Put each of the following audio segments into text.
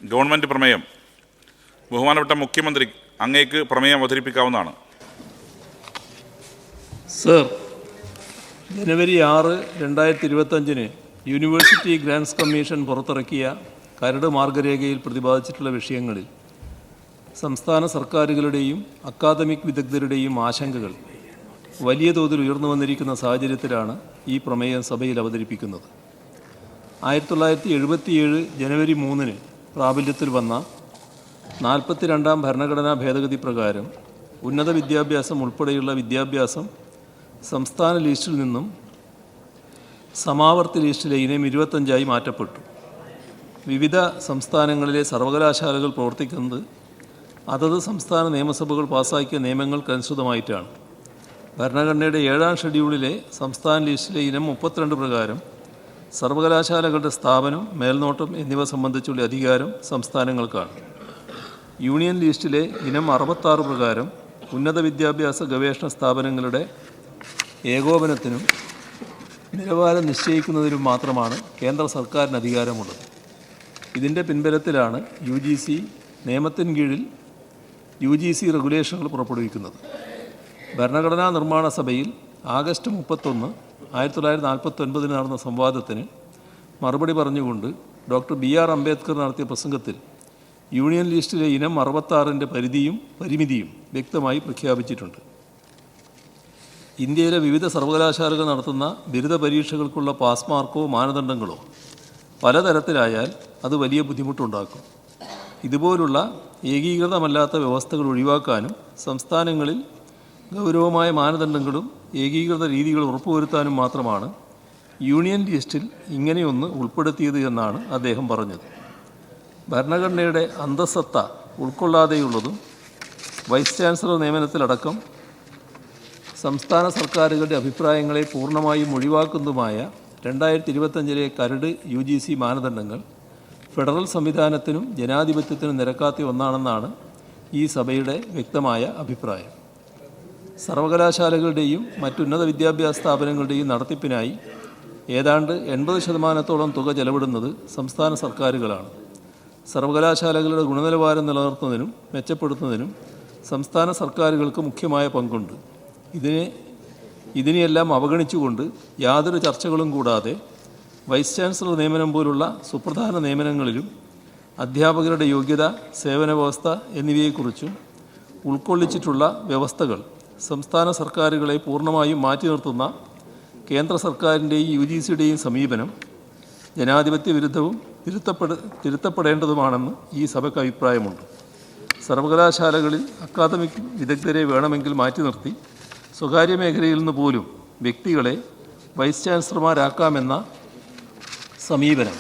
Government പ്രമേയം. ബഹുമാനപ്പെട്ട മുഖ്യമന്ത്രി, അങ്ങേക്ക് പ്രമേയം അവതരിപ്പിക്കാവുന്നതാണ്. സർ, ജനുവരി 6, 2025 യൂണിവേഴ്സിറ്റി ഗ്രാൻസ് കമ്മീഷൻ പുറത്തിറക്കിയ കരട് മാർഗരേഖയിൽ പ്രതിപാദിച്ചിട്ടുള്ള വിഷയങ്ങളിൽ സംസ്ഥാന സർക്കാരുകളുടെയും അക്കാദമിക് വിദഗ്ധരുടെയും ആശങ്കകൾ വലിയ തോതിൽ ഉയർന്നു വന്നിരിക്കുന്ന സാഹചര്യത്തിലാണ് ഈ പ്രമേയം സഭയിൽ അവതരിപ്പിക്കുന്നത്. 1977 ജനുവരി 3 പ്രാബല്യത്തിൽ വന്ന 42ാം ഭരണഘടനാ ഭേദഗതി പ്രകാരം ഉന്നത വിദ്യാഭ്യാസം ഉൾപ്പെടെയുള്ള വിദ്യാഭ്യാസം സംസ്ഥാന ലിസ്റ്റിൽ നിന്നും സമാവർത്തി ലിസ്റ്റിലെ ഇനം 25ആയി മാറ്റപ്പെട്ടു. വിവിധ സംസ്ഥാനങ്ങളിലെ സർവകലാശാലകൾ പ്രവർത്തിക്കുന്നത് അതത് സംസ്ഥാന നിയമസഭകൾ പാസാക്കിയ നിയമങ്ങൾക്കനുസൃതമായിട്ടാണ്. ഭരണഘടനയുടെ 7ാം ഷെഡ്യൂളിലെ സംസ്ഥാന ലിസ്റ്റിലെ ഇനം 32 പ്രകാരം സർവകലാശാലകളുടെ സ്ഥാപനം, മേൽനോട്ടം എന്നിവ സംബന്ധിച്ചുള്ള അധികാരം സംസ്ഥാനങ്ങൾക്കാണ്. യൂണിയൻ ലിസ്റ്റിലെ ഇനം 66 പ്രകാരം ഉന്നത വിദ്യാഭ്യാസ ഗവേഷണ സ്ഥാപനങ്ങളുടെ ഏകോപനത്തിനും നിലവാരം നിശ്ചയിക്കുന്നതിനും മാത്രമാണ് കേന്ദ്ര സർക്കാരിന് അധികാരമുള്ളത്. ഇതിൻ്റെ പിൻബലത്തിലാണ് UGC നിയമത്തിൻ കീഴിൽ UGC റെഗുലേഷനുകൾ പുറപ്പെടുവിക്കുന്നത്. ഭരണഘടനാ നിർമ്മാണ സഭയിൽ ആഗസ്റ്റ് 31, 1949 നടന്ന സംവാദത്തിന് മറുപടി പറഞ്ഞുകൊണ്ട് ഡോക്ടർ BR അംബേദ്കർ നടത്തിയ പ്രസംഗത്തിൽ യൂണിയൻ ലിസ്റ്റിലെ ഇനം 66ൻ്റെ പരിധിയും പരിമിതിയും വ്യക്തമായി പ്രഖ്യാപിച്ചിട്ടുണ്ട്. ഇന്ത്യയിലെ വിവിധ സർവകലാശാലകൾ നടത്തുന്ന ബിരുദ പരീക്ഷകൾക്കുള്ള പാസ് മാർക്കോ മാനദണ്ഡങ്ങളോ പലതരത്തിലായാൽ അത് വലിയ ബുദ്ധിമുട്ടുണ്ടാക്കും. ഇതുപോലുള്ള ഏകീകൃതമല്ലാത്ത വ്യവസ്ഥകൾ ഒഴിവാക്കാനും സംസ്ഥാനങ്ങളിൽ ഗൗരവമായ മാനദണ്ഡങ്ങളും ഏകീകൃത രീതികൾ ഉറപ്പുവരുത്താനും മാത്രമാണ് യൂണിയൻ ലിസ്റ്റിൽ ഇങ്ങനെയൊന്ന് ഉൾപ്പെടുത്തിയത് എന്നാണ് അദ്ദേഹം പറഞ്ഞത്. ഭരണഘടനയുടെ അന്തസ്സത്ത ഉൾക്കൊള്ളാതെയുള്ളതും വൈസ് ചാൻസലർ നിയമനത്തിലടക്കം സംസ്ഥാന സർക്കാരുകളുടെ അഭിപ്രായങ്ങളെ പൂർണ്ണമായും ഒഴിവാക്കുന്നതുമായ 2025 കരട് UGC മാനദണ്ഡങ്ങൾ ഫെഡറൽ സംവിധാനത്തിനും ജനാധിപത്യത്തിനും നിരക്കാത്ത ഒന്നാണെന്നാണ് ഈ സഭയുടെ വ്യക്തമായ അഭിപ്രായം. സർവകലാശാലകളുടെയും മറ്റുന്നത വിദ്യാഭ്യാസ സ്ഥാപനങ്ങളുടെയും നടത്തിപ്പിനായി ഏതാണ്ട് 80% തുക ചെലവിടുന്നത് സംസ്ഥാന സർക്കാരുകളാണ്. സർവകലാശാലകളുടെ ഗുണനിലവാരം നിലനിർത്തുന്നതിനും മെച്ചപ്പെടുത്തുന്നതിനും സംസ്ഥാന സർക്കാരുകൾക്ക് മുഖ്യമായ പങ്കുണ്ട്. ഇതിനെയെല്ലാം അവഗണിച്ചുകൊണ്ട് യാതൊരു ചർച്ചകളും കൂടാതെ വൈസ് ചാൻസലർ നിയമനം പോലുള്ള സുപ്രധാന നിയമനങ്ങളിലും അധ്യാപകരുടെ യോഗ്യത, സേവന വ്യവസ്ഥ എന്നിവയെക്കുറിച്ചും ഉൾക്കൊള്ളിച്ചിട്ടുള്ള വ്യവസ്ഥകൾ സംസ്ഥാന സർക്കാരുകളെ പൂർണ്ണമായും മാറ്റി നിർത്തുന്ന കേന്ദ്ര സർക്കാരിൻ്റെയും UGCയുടെയും സമീപനം ജനാധിപത്യ വിരുദ്ധവും തിരുത്തപ്പെടേണ്ടതുമാണെന്ന് ഈ സഭയ്ക്ക് അഭിപ്രായമുണ്ട്. സർവകലാശാലകളിൽ അക്കാദമിക് വിദഗ്ധരെ വേണമെങ്കിൽ മാറ്റി നിർത്തി സ്വകാര്യ മേഖലയിൽ നിന്ന് പോലും വ്യക്തികളെ വൈസ് ചാൻസലർമാരാക്കാമെന്ന സമീപനം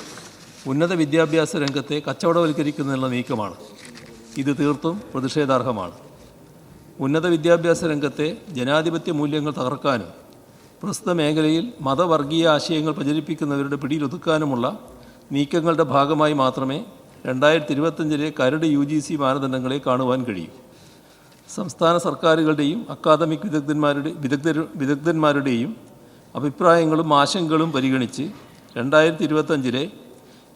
ഉന്നത വിദ്യാഭ്യാസ രംഗത്തെ കച്ചവടവൽക്കരിക്കുന്നതിനുള്ള നീക്കമാണ്. ഇത് തീർത്തും പ്രതിഷേധാർഹമാണ്. ഉന്നത വിദ്യാഭ്യാസ രംഗത്തെ ജനാധിപത്യ മൂല്യങ്ങൾ തകർക്കാനും പ്രസ്തുത മേഖലയിൽ മതവർഗീയ ആശയങ്ങൾ പ്രചരിപ്പിക്കുന്നവരുടെ പിടിയിലൊതുക്കാനുമുള്ള നീക്കങ്ങളുടെ ഭാഗമായി മാത്രമേ 2025 കരട് UGC മാനദണ്ഡങ്ങളെ കാണുവാൻ കഴിയൂ. സംസ്ഥാന സർക്കാരുകളുടെയും അക്കാദമിക് വിദഗ്ധന്മാരുടെയും അഭിപ്രായങ്ങളും ആശങ്കകളും പരിഗണിച്ച് 2025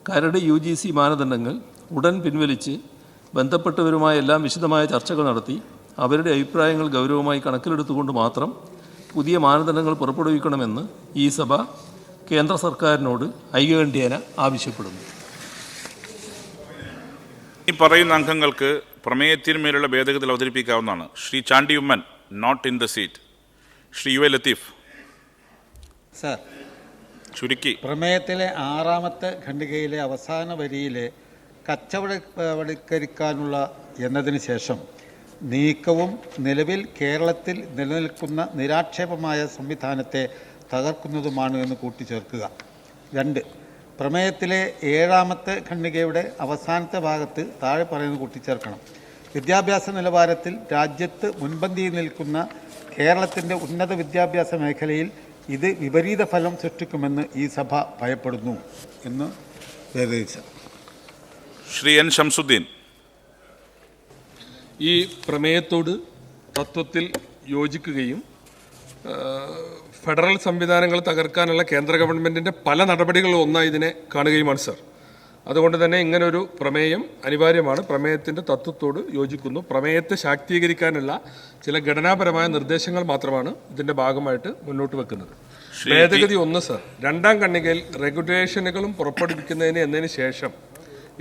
കരട് UGC മാനദണ്ഡങ്ങൾ ഉടൻ പിൻവലിച്ച് ബന്ധപ്പെട്ടവരുമായ എല്ലാം വിശദമായ ചർച്ചകൾ നടത്തി അവരുടെ അഭിപ്രായങ്ങൾ ഗൗരവമായി കണക്കിലെടുത്തുകൊണ്ട് മാത്രം പുതിയ മാനദണ്ഡങ്ങൾ പുറപ്പെടുവിക്കണമെന്ന് ഈ സഭ കേന്ദ്ര സർക്കാരിനോട് ഐകകണ്ഠ്യേന ആവശ്യപ്പെടുന്നു. ഈ പറയുന്ന അംഗങ്ങൾക്ക് പ്രമേയത്തിന്മേലുള്ള ഭേദഗതി അവതരിപ്പിക്കാവുന്നതാണ്. Shri Chandy Oommen, not in the seat. Shri UA Latheef. Sir, ചുരുക്കി. പ്രമേയത്തിലെ 6ാമത്തെ ഖണ്ഡികയിലെ അവസാന വരിയിലെ കച്ചവടവൽക്കരിക്കാനുള്ള എന്നതിന് ശേഷം നീക്കവും നിലവിൽ കേരളത്തിൽ നിലനിൽക്കുന്ന നിരാക്ഷേപമായ സംവിധാനത്തെ തകർക്കുന്നതുമാണ് എന്ന് കൂട്ടിച്ചേർക്കുക. 2. പ്രമേയത്തിലെ 7ാമത്തെ ഖണ്ഡികയുടെ അവസാനത്തെ ഭാഗത്ത് താഴെ പറയുന്നത് കൂട്ടിച്ചേർക്കണം. വിദ്യാഭ്യാസ നിലവാരത്തിൽ രാജ്യത്ത് മുൻപന്തിയിൽ നിൽക്കുന്ന കേരളത്തിൻ്റെ ഉന്നത വിദ്യാഭ്യാസ മേഖലയിൽ ഇത് വിപരീത ഫലം സൃഷ്ടിക്കുമെന്ന് ഈ സഭ ഭയപ്പെടുന്നു എന്ന് ഭേദഗതി. ശ്രീ N. ഷംസുദ്ദീൻ. ഈ പ്രമേയത്തോട് തത്വത്തിൽ യോജിക്കുകയും ഫെഡറൽ സംവിധാനങ്ങൾ തകർക്കാനുള്ള കേന്ദ്ര ഗവൺമെൻറ്റിൻ്റെ പല നടപടികളും ഒന്നായി ഇതിനെ കാണുകയുമാണ് സർ. അതുകൊണ്ട് തന്നെ ഇങ്ങനൊരു പ്രമേയം അനിവാര്യമാണ്. പ്രമേയത്തിൻ്റെ തത്വത്തോട് യോജിക്കുന്നു. പ്രമേയത്തെ ശാക്തീകരിക്കാനുള്ള ചില ഘടനാപരമായ നിർദ്ദേശങ്ങൾ മാത്രമാണ് ഇതിൻ്റെ ഭാഗമായിട്ട് മുന്നോട്ട് വെക്കുന്നത്. ഭേദഗതി 1 സർ, 2-ാം ഖണ്ഡികയിൽ റെഗുലേഷനുകളും പുറപ്പെടുവിക്കുന്നതിന് എന്നതിന് ശേഷം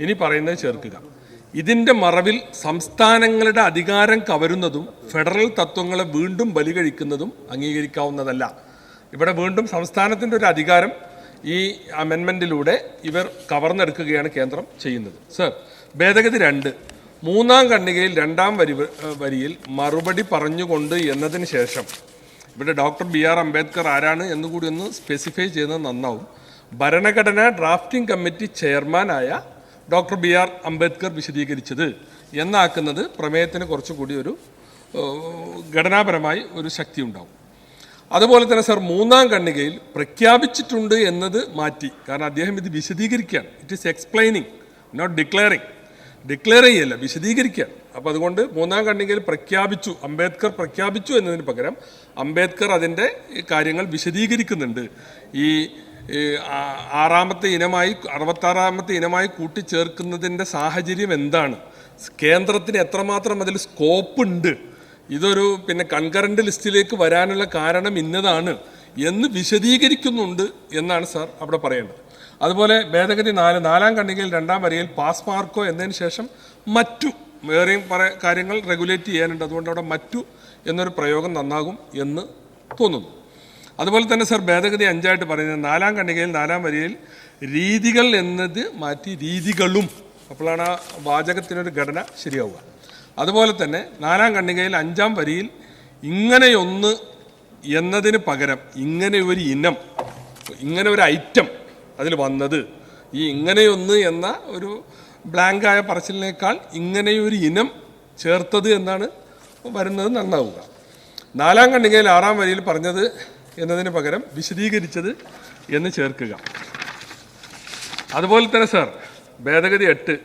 ഇനി പറയുന്നത് ചേർക്കുക. ഇതിൻ്റെ മറവിൽ സംസ്ഥാനങ്ങളുടെ അധികാരം കവരുന്നതും ഫെഡറൽ തത്വങ്ങളെ വീണ്ടും ബലികഴിക്കുന്നതും അംഗീകരിക്കാവുന്നതല്ല. ഇവിടെ വീണ്ടും സംസ്ഥാനത്തിൻ്റെ ഒരു അധികാരം ഈ അമെൻമെൻറ്റിലൂടെ ഇവർ കവർന്നെടുക്കുകയാണ് കേന്ദ്രം ചെയ്യുന്നത്. സർ, ഭേദഗതി 2, 3-ാം ഖണ്ഡികയിൽ 2-ാം വരിയിൽ മറുപടി പറഞ്ഞുകൊണ്ട് എന്നതിന് ശേഷം ഇവിടെ ഡോക്ടർ BR അംബേദ്കർ ആരാണ് എന്നുകൂടി ഒന്ന് സ്പെസിഫൈ ചെയ്യുന്നത് നന്നാവും. ഭരണഘടനാ ഡ്രാഫ്റ്റിംഗ് കമ്മിറ്റി ചെയർമാനായ ഡോക്ടർ BR അംബേദ്കർ വിശദീകരിച്ചത് എന്നാക്കുന്നത് പ്രമേയത്തിന് കുറച്ചുകൂടി ഒരു ഘടനാപരമായി ഒരു ശക്തി ഉണ്ടാവും. അതുപോലെ തന്നെ സർ, 3-ാം ഖണ്ഡികയിൽ പ്രഖ്യാപിച്ചിട്ടുണ്ട് എന്നത് മാറ്റി. കാരണം അദ്ദേഹം ഇത് വിശദീകരിക്കുകയാണ്. It is explaining, not declaring. Declare ചെയ്യല്ല, വിശദീകരിക്കുകയാണ്. അപ്പോൾ അതുകൊണ്ട് 3-ാം ഖണ്ഡികയിൽ പ്രഖ്യാപിച്ചു, അംബേദ്കർ പ്രഖ്യാപിച്ചു എന്നതിന് പകരം അംബേദ്കർ അതിൻ്റെ കാര്യങ്ങൾ വിശദീകരിക്കുന്നുണ്ട്. ഈ 6-ാമത്തെ ഇനമായി 66-ാമത്തെ ഇനമായി കൂട്ടിച്ചേർക്കുന്നതിൻ്റെ സാഹചര്യം എന്താണ്, കേന്ദ്രത്തിന് എത്രമാത്രം അതിൽ സ്കോപ്പ് ഉണ്ട്, ഇതൊരു കൺകറന്റ് ലിസ്റ്റിലേക്ക് വരാനുള്ള കാരണം ഇന്നതാണ് എന്ന് വിശദീകരിക്കുന്നുണ്ട് എന്നാണ് സാർ അവിടെ പറയേണ്ടത്. അതുപോലെ ഭേദഗതി 4-ാം ഖണ്ഡികയിൽ 2-ാം വരിയിൽ പാസ് മാർക്കോ എന്നതിന് ശേഷം മറ്റു വേറെയും കാര്യങ്ങൾ റെഗുലേറ്റ് ചെയ്യാനുണ്ട്. അതുകൊണ്ട് അവിടെ മറ്റു എന്നൊരു പ്രയോഗം നന്നാകും എന്ന് തോന്നുന്നു. അതുപോലെ തന്നെ സർ, ഭേദഗതി 5 പറയുന്നത് 4-ാം ഖണ്ഡികയിൽ 4-ാം വരിയിൽ രീതികൾ എന്നത് മാറ്റി രീതികളും. അപ്പോഴാണ് ആ വാചകത്തിനൊരു ഘടന ശരിയാവുക. അതുപോലെ തന്നെ 4-ാം ഖണ്ഡികയിൽ 5-ാം വരിയിൽ ഇങ്ങനെയൊന്ന് എന്നതിന് പകരം ഇങ്ങനെ ഒരു ഇനം, ഇങ്ങനെ ഒരു ഐറ്റം അതിൽ വന്നത്, ഈ ഇങ്ങനെയൊന്ന് എന്ന ഒരു ബ്ലാങ്കായ പറച്ചിലിനേക്കാൾ ഇങ്ങനെയൊരു ഇനം ചേർത്തത് എന്നാണ് വരുന്നത് നന്നാവുക. 4-ാം ഖണ്ഡികയിൽ 6-ാം വരിയിൽ പറഞ്ഞത് എന്നതിന് പകരം വിശദീകരിച്ചത് എന്ന് ചേർക്കുക. അതുപോലെ തന്നെ സർ, ഭേദഗതി 8,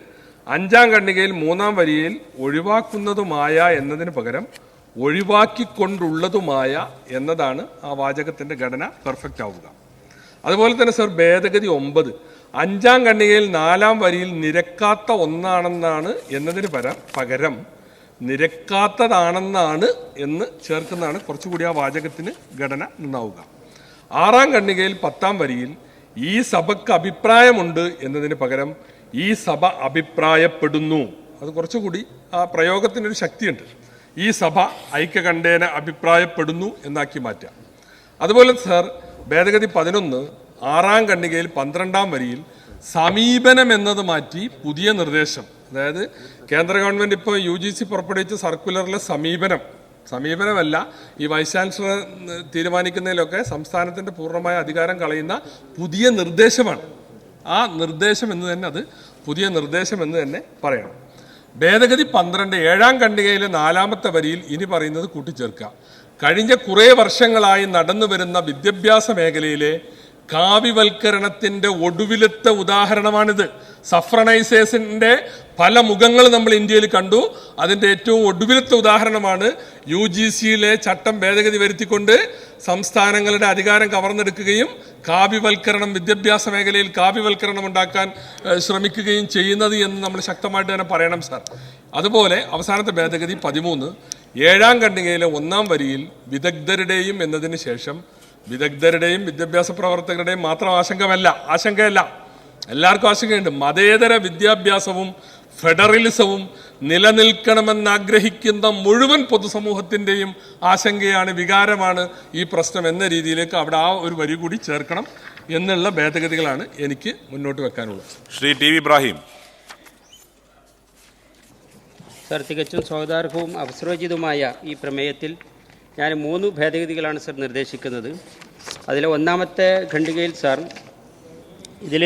5-ാം ഖണ്ഡികയിൽ 3-ാം വരിയിൽ ഒഴിവാക്കുന്നതുമായ എന്നതിന് പകരം ഒഴിവാക്കിക്കൊണ്ടുള്ളതുമായ എന്നതാണ് ആ വാചകത്തിൻ്റെ ഘടന പെർഫെക്റ്റ് ആവുക. അതുപോലെ തന്നെ സർ, ഭേദഗതി 9, 5-ാം ഖണ്ഡികയിൽ 4-ാം വരിയിൽ നിരക്കാത്ത ഒന്നാണെന്നാണ് എന്നതിന് പകരം നിരക്കാത്തതാണെന്നാണ് എന്ന് ചേർക്കുന്നതാണ് കുറച്ചുകൂടി ആ വാചകത്തിന് ഘടന നന്നാവുക. 6-ാം ഖണ്ഡികയിൽ 10-ാം വരിയിൽ ഈ സഭയ്ക്ക് അഭിപ്രായമുണ്ട് എന്നതിന് പകരം ഈ സഭ അഭിപ്രായപ്പെടുന്നു. അത് കുറച്ചുകൂടി ആ പ്രയോഗത്തിനൊരു ശക്തിയുണ്ട്. ഈ സഭ ഐക്യകണ്ഠേന അഭിപ്രായപ്പെടുന്നു എന്നാക്കി മാറ്റാം. അതുപോലെ സർ, ഭേദഗതി 11, 6-ാം ഖണ്ഡികയിൽ 12-ാം വരിയിൽ സമീപനം എന്നത് മാറ്റി പുതിയ നിർദ്ദേശം, അതായത് കേന്ദ്ര ഗവൺമെൻറ് ഇപ്പോൾ UGC പുറപ്പെടുവിച്ച സർക്കുലറിലെ സമീപനമല്ല, ഈ വൈസ് ചാൻസലർ തീരുമാനിക്കുന്നതിലൊക്കെ സംസ്ഥാനത്തിൻ്റെ പൂർണ്ണമായ അധികാരം കളയുന്ന പുതിയ നിർദ്ദേശമാണ്. ആ നിർദ്ദേശം എന്ന് തന്നെ, അത് പുതിയ നിർദ്ദേശം എന്ന് തന്നെ പറയണം. ഭേദഗതി 12, 7-ാം ഖണ്ഡികയിലെ 4-ാമത്തെ വരിയിൽ ഇനി പറയുന്നത് കൂട്ടിച്ചേർക്കുക. കഴിഞ്ഞ കുറേ വർഷങ്ങളായി നടന്നു വരുന്ന വിദ്യാഭ്യാസ മേഖലയിലെ കാവ്യവൽക്കരണത്തിൻ്റെ ഒടുവിലത്തെ ഉദാഹരണമാണിത്. സഫ്രണൈസേഷൻ്റെ പല മുഖങ്ങൾ നമ്മൾ ഇന്ത്യയിൽ കണ്ടു. അതിൻ്റെ ഏറ്റവും ഒടുവിലത്തെ ഉദാഹരണമാണ് UGCയിലെ ചട്ടം ഭേദഗതി വരുത്തിക്കൊണ്ട് സംസ്ഥാനങ്ങളുടെ അധികാരം കവർന്നെടുക്കുകയും കാവ്യവൽക്കരണം, വിദ്യാഭ്യാസ മേഖലയിൽ കാവ്യവൽക്കരണം ഉണ്ടാക്കാൻ ശ്രമിക്കുകയും ചെയ്യുന്നത് എന്ന് നമ്മൾ ശക്തമായിട്ട് തന്നെ പറയണം സാർ. അതുപോലെ അവസാനത്തെ ഭേദഗതി 13, 7-ാം ഖണ്ഡികയിലെ 1-ാം വരിയിൽ വിദഗ്ധരുടെയും എന്നതിന് ശേഷം വിദഗ്ധരുടെയും വിദ്യാഭ്യാസ പ്രവർത്തകരുടെയും മാത്രം ആശങ്കയല്ല, എല്ലാവർക്കും ആശങ്കയുണ്ട്. മതേതര വിദ്യാഭ്യാസവും ഫെഡറലിസവും നിലനിൽക്കണമെന്നാഗ്രഹിക്കുന്ന മുഴുവൻ പൊതുസമൂഹത്തിൻ്റെയും ആശങ്കയാണ്, വികാരമാണ് ഈ പ്രശ്നം എന്ന രീതിയിലേക്ക് അവിടെ ആ ഒരു വരി കൂടി ചേർക്കണം എന്നുള്ള ഭേദഗതികളാണ് എനിക്ക് മുന്നോട്ട് വെക്കാനുള്ളത്. Shri T V Ibrahim. Sir, തികച്ചും സ്വാഗതാർഹവും അവസരോചിതവുമായ ഈ പ്രമേയത്തിൽ ഞാൻ 3 ഭേദഗതികളാണ് സർ നിർദ്ദേശിക്കുന്നത്. അതിൽ 1-ാമത്തെ ഖണ്ഡികയിൽ സാർ ഇതിൽ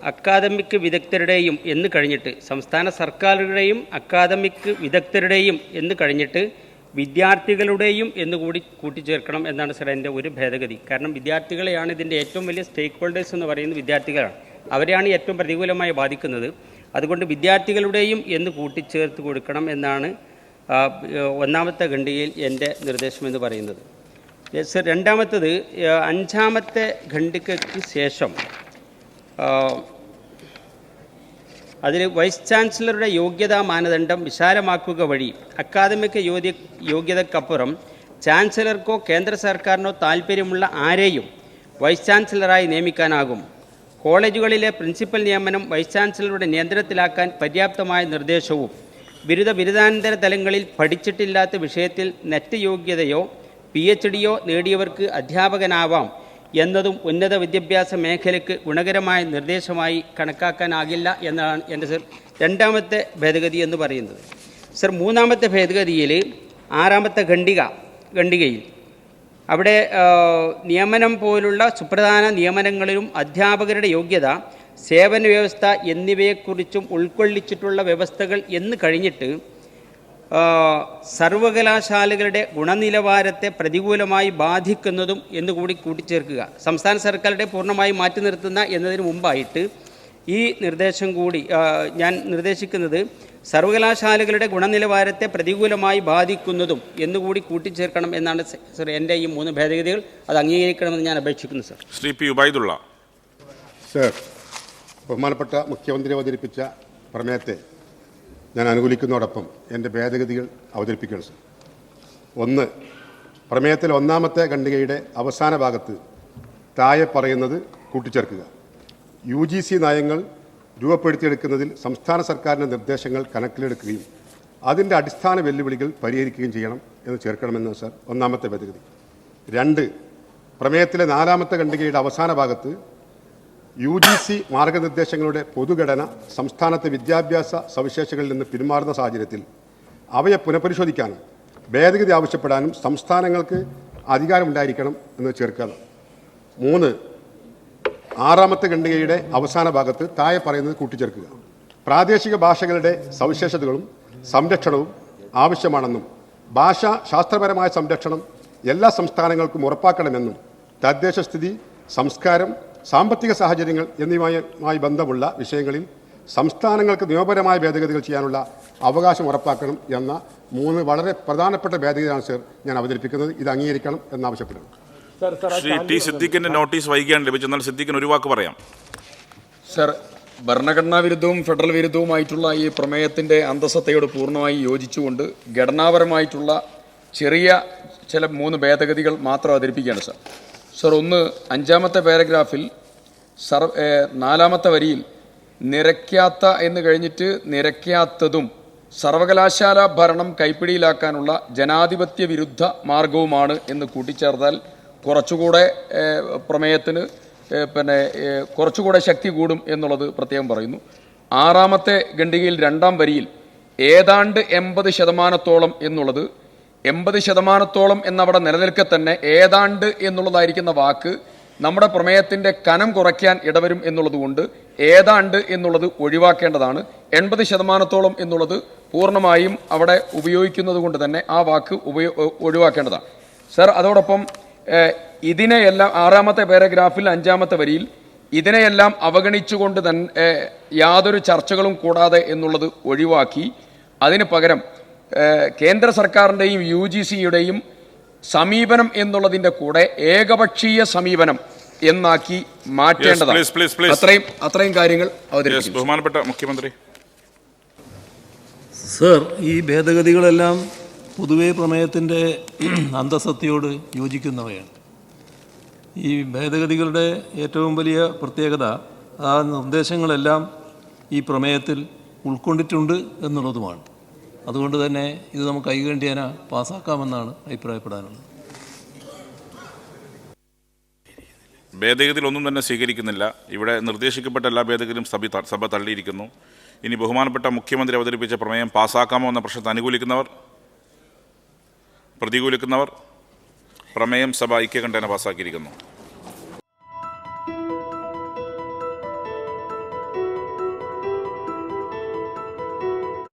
അക്കാദമിക് വിദഗ്ധരുടെയും എന്ന് കഴിഞ്ഞിട്ട് സംസ്ഥാന സർക്കാരുകളുടെയും അക്കാദമിക് വിദഗ്ധരുടെയും എന്ന് കഴിഞ്ഞിട്ട് വിദ്യാർത്ഥികളുടെയും എന്നുകൂടി കൂട്ടിച്ചേർക്കണം എന്നാണ് സാർ എൻ്റെ ഒരു ഭേദഗതി. കാരണം വിദ്യാർത്ഥികളെയാണ് ഇതിൻ്റെ ഏറ്റവും വലിയ സ്റ്റേക്ക് ഹോൾഡേഴ്സ് എന്ന് പറയുന്നത് വിദ്യാർത്ഥികളാണ്. അവരെയാണ് ഏറ്റവും പ്രതികൂലമായി ബാധിക്കുന്നത്. അതുകൊണ്ട് വിദ്യാർത്ഥികളുടെയും എന്ന് കൂട്ടിച്ചേർത്ത് കൊടുക്കണം എന്നാണ് 1-ാമത്തെ ഖണ്ഡികയിൽ എൻ്റെ നിർദ്ദേശമെന്ന് പറയുന്നത്. സർ, 2-ാമത്തത് 5-ാമത്തെ ഖണ്ഡികയ്ക്ക് ശേഷം അതിൽ വൈസ് ചാൻസലറുടെ യോഗ്യതാ മാനദണ്ഡം വിശാലമാക്കുക വഴി അക്കാദമിക് യോഗ്യതക്കപ്പുറം ചാൻസലർക്കോ കേന്ദ്ര സർക്കാരിനോ താൽപ്പര്യമുള്ള ആരെയും വൈസ് ചാൻസലറായി നിയമിക്കാനാകും. കോളേജുകളിലെ പ്രിൻസിപ്പൽ നിയമനം വൈസ് ചാൻസലറുടെ നിയന്ത്രണത്തിലാക്കാൻ പര്യാപ്തമായ നിർദ്ദേശവും ബിരുദാനന്തര തലങ്ങളിൽ പഠിച്ചിട്ടില്ലാത്ത വിഷയത്തിൽ നെറ്റ് യോഗ്യതയോ PhDയോ നേടിയവർക്ക് അധ്യാപകനാവാം എന്നതും ഉന്നത വിദ്യാഭ്യാസ മേഖലയ്ക്ക് ഗുണകരമായ നിർദ്ദേശമായി കണക്കാക്കാനാകില്ല എന്നാണ് എൻ്റെ സർ രണ്ടാമത്തെ ഭേദഗതി എന്ന് പറയുന്നത്. സർ മൂന്നാമത്തെ ഭേദഗതിയിൽ 6ാമത്തെ ഖണ്ഡികയിൽ അവിടെ നിയമനം പോലുള്ള സുപ്രധാന നിയമനങ്ങളിലും അധ്യാപകരുടെ യോഗ്യത, സേവന വ്യവസ്ഥ എന്നിവയെക്കുറിച്ചും ഉൾക്കൊള്ളിച്ചിട്ടുള്ള വ്യവസ്ഥകൾ എന്ന് കഴിഞ്ഞിട്ട് സർവകലാശാലകളുടെ ഗുണനിലവാരത്തെ പ്രതികൂലമായി ബാധിക്കുന്നതും എന്നുകൂടി കൂട്ടിച്ചേർക്കുക. സംസ്ഥാന സർക്കാരുടെ പൂർണ്ണമായി മാറ്റി നിർത്തുന്ന എന്നതിന് മുമ്പായിട്ട് ഈ നിർദ്ദേശം കൂടി ഞാൻ നിർദ്ദേശിക്കുന്നത് സർവകലാശാലകളുടെ ഗുണനിലവാരത്തെ പ്രതികൂലമായി ബാധിക്കുന്നതും എന്നുകൂടി കൂട്ടിച്ചേർക്കണം എന്നാണ് സർ എൻ്റെ ഈ 3 ഭേദഗതികൾ. അത് അംഗീകരിക്കണമെന്ന് ഞാൻ അപേക്ഷിക്കുന്നു sir. Shri P Ubaidullah. Sir, ബഹുമാനപ്പെട്ട മുഖ്യമന്ത്രി അവതരിപ്പിച്ച പ്രമേയത്തെ ഞാൻ അനുകൂലിക്കുന്നതോടൊപ്പം എൻ്റെ ഭേദഗതികൾ അവതരിപ്പിക്കണം സർ. 1. പ്രമേയത്തിൽ 1ാമത്തെ ഖണ്ഡികയുടെ അവസാന ഭാഗത്ത് താഴെ പറയുന്നത് കൂട്ടിച്ചേർക്കുക. UGC നയങ്ങൾ രൂപപ്പെടുത്തിയെടുക്കുന്നതിൽ സംസ്ഥാന സർക്കാരിൻ്റെ നിർദ്ദേശങ്ങൾ കണക്കിലെടുക്കുകയും അതിൻ്റെ അടിസ്ഥാന വെല്ലുവിളികൾ പരിഹരിക്കുകയും ചെയ്യണം എന്ന് ചേർക്കണമെന്ന് സർ 1ാമത്തെ ഭേദഗതി. 2. പ്രമേയത്തിലെ 4ാമത്തെ ഖണ്ഡികയുടെ അവസാന ഭാഗത്ത് UGC മാർഗനിർദ്ദേശങ്ങളുടെ പൊതുഘടന സംസ്ഥാനത്തെ വിദ്യാഭ്യാസ സവിശേഷതകളിൽ നിന്ന് പിന്മാറുന്ന സാഹചര്യത്തിൽ അവയെ പുനഃപരിശോധിക്കാനും ഭേദഗതി ആവശ്യപ്പെടാനും സംസ്ഥാനങ്ങൾക്ക് അധികാരമുണ്ടായിരിക്കണം എന്ന് ചേർക്കുക. 3. 6ാമത്തെ ഖണ്ഡികയുടെ അവസാന ഭാഗത്ത് താഴെ പറയുന്നത് കൂട്ടിച്ചേർക്കുക. പ്രാദേശിക ഭാഷകളുടെ സവിശേഷതകളും സംരക്ഷണവും ആവശ്യമാണെന്നും ഭാഷാശാസ്ത്രപരമായ സംരക്ഷണം എല്ലാ സംസ്ഥാനങ്ങൾക്കും ഉറപ്പാക്കണമെന്നും തദ്ദേശസ്ഥിതി, സംസ്കാരം, സാമ്പത്തിക സാഹചര്യങ്ങൾ എന്നിവയുമായി ബന്ധമുള്ള വിഷയങ്ങളിൽ സംസ്ഥാനങ്ങൾക്ക് നിയമപരമായ ഭേദഗതികൾ ചെയ്യാനുള്ള അവകാശം ഉറപ്പാക്കണം എന്ന 3 വളരെ പ്രധാനപ്പെട്ട ഭേദഗതിയാണ് സർ ഞാൻ അവതരിപ്പിക്കുന്നത്. ഇത് അംഗീകരിക്കണം എന്നാവശ്യപ്പെടുന്നു. ശ്രീ ടി സിദ്ദീഖിന്റെ നോട്ടീസ് വൈകിയാണ് ലഭിച്ചെന്നാൽ സിദ്ദീഖിന് ഒരു വാക്ക് പറയാം. സർ, ഭരണഘടനാ വിരുദ്ധവും ഫെഡറൽ വിരുദ്ധവുമായിട്ടുള്ള ഈ പ്രമേയത്തിൻ്റെ അന്തസത്തയോട് പൂർണ്ണമായി യോജിച്ചുകൊണ്ട് ഘടനാപരമായിട്ടുള്ള ചില 3 ഭേദഗതികൾ മാത്രം അവതരിപ്പിക്കുകയാണ് സർ. സർ, 1. 5ാമത്തെ പാരഗ്രാഫിൽ 4ാമത്തെ വരിയിൽ നിരക്കാത്ത എന്ന് കഴിഞ്ഞിട്ട് നിരക്കാത്തതും സർവകലാശാല ഭരണം കൈപ്പിടിയിലാക്കാനുള്ള ജനാധിപത്യ വിരുദ്ധ മാർഗവുമാണ് എന്ന് കൂട്ടിച്ചേർത്താൽ കുറച്ചുകൂടെ പ്രമേയത്തിന് കുറച്ചുകൂടെ ശക്തി കൂടും എന്നുള്ളത് പ്രത്യേകം പറയുന്നു. 6ാമത്തെ ഖണ്ഡികയിൽ 2ാം വരിയിൽ ഏതാണ്ട് 80% എന്നുള്ളത് 80% എന്നവിടെ നിലനിൽക്കെ തന്നെ ഏതാണ്ട് എന്നുള്ളതായിരിക്കുന്ന വാക്ക് നമ്മുടെ പ്രമേയത്തിൻ്റെ കനം കുറയ്ക്കാൻ ഇടവരും എന്നുള്ളതുകൊണ്ട് ഏതാണ്ട് എന്നുള്ളത് ഒഴിവാക്കേണ്ടതാണ്. 80% എന്നുള്ളത് പൂർണ്ണമായും അവിടെ ഉപയോഗിക്കുന്നത് കൊണ്ട് തന്നെ ആ വാക്ക് ഒഴിവാക്കേണ്ടതാണ്. സർ, അതോടൊപ്പം ഇതിനെയെല്ലാം 6ാമത്തെ പാരഗ്രാഫിൽ 5ാമത്തെ വരിയിൽ ഇതിനെയെല്ലാം അവഗണിച്ചുകൊണ്ട് തന്നെ യാതൊരു ചർച്ചകളും കൂടാതെ എന്നുള്ളത് ഒഴിവാക്കി അതിന് പകരം കേന്ദ്ര സർക്കാരിൻ്റെയും UGCയുടെയും സമീപനം എന്നുള്ളതിൻ്റെ കൂടെ ഏകപക്ഷീയ സമീപനം എന്നാക്കി മാറ്റേണ്ടതാണ്. അത്രയും കാര്യങ്ങൾ അവതരിപ്പിച്ചു. ബഹുമാനപ്പെട്ട മുഖ്യമന്ത്രി. സർ, ഈ ഭേദഗതികളെല്ലാം പൊതുവെ പ്രമേയത്തിൻ്റെ അന്തസത്തയോട് യോജിക്കുന്നവയാണ്. ഈ ഭേദഗതികളുടെ ഏറ്റവും വലിയ പ്രത്യേകത ആ നിർദ്ദേശങ്ങളെല്ലാം ഈ പ്രമേയത്തിൽ ഉൾക്കൊണ്ടിട്ടുണ്ട് എന്നുള്ളതുമാണ്. അതുകൊണ്ട് തന്നെ ഇത് നമുക്ക് ഐകകണ്ഠ്യേന പാസ്സാക്കാമെന്നാണ് അഭിപ്രായപ്പെടാനുള്ളത്. ഭേദഗതിയിൽ ഒന്നും തന്നെ സ്വീകരിക്കുന്നില്ല. ഇവിടെ നിർദ്ദേശിക്കപ്പെട്ട എല്ലാ ഭേദഗതിയും സഭ തള്ളിയിരിക്കുന്നു. ഇനി ബഹുമാനപ്പെട്ട മുഖ്യമന്ത്രി അവതരിപ്പിച്ച പ്രമേയം പാസ്സാക്കാമോ എന്ന പ്രശ്നത്തെ അനുകൂലിക്കുന്നവർ, പ്രതികൂലിക്കുന്നവർ? പ്രമേയം സഭ ഐക്യകണ്ഠേന പാസ്സാക്കിയിരിക്കുന്നു.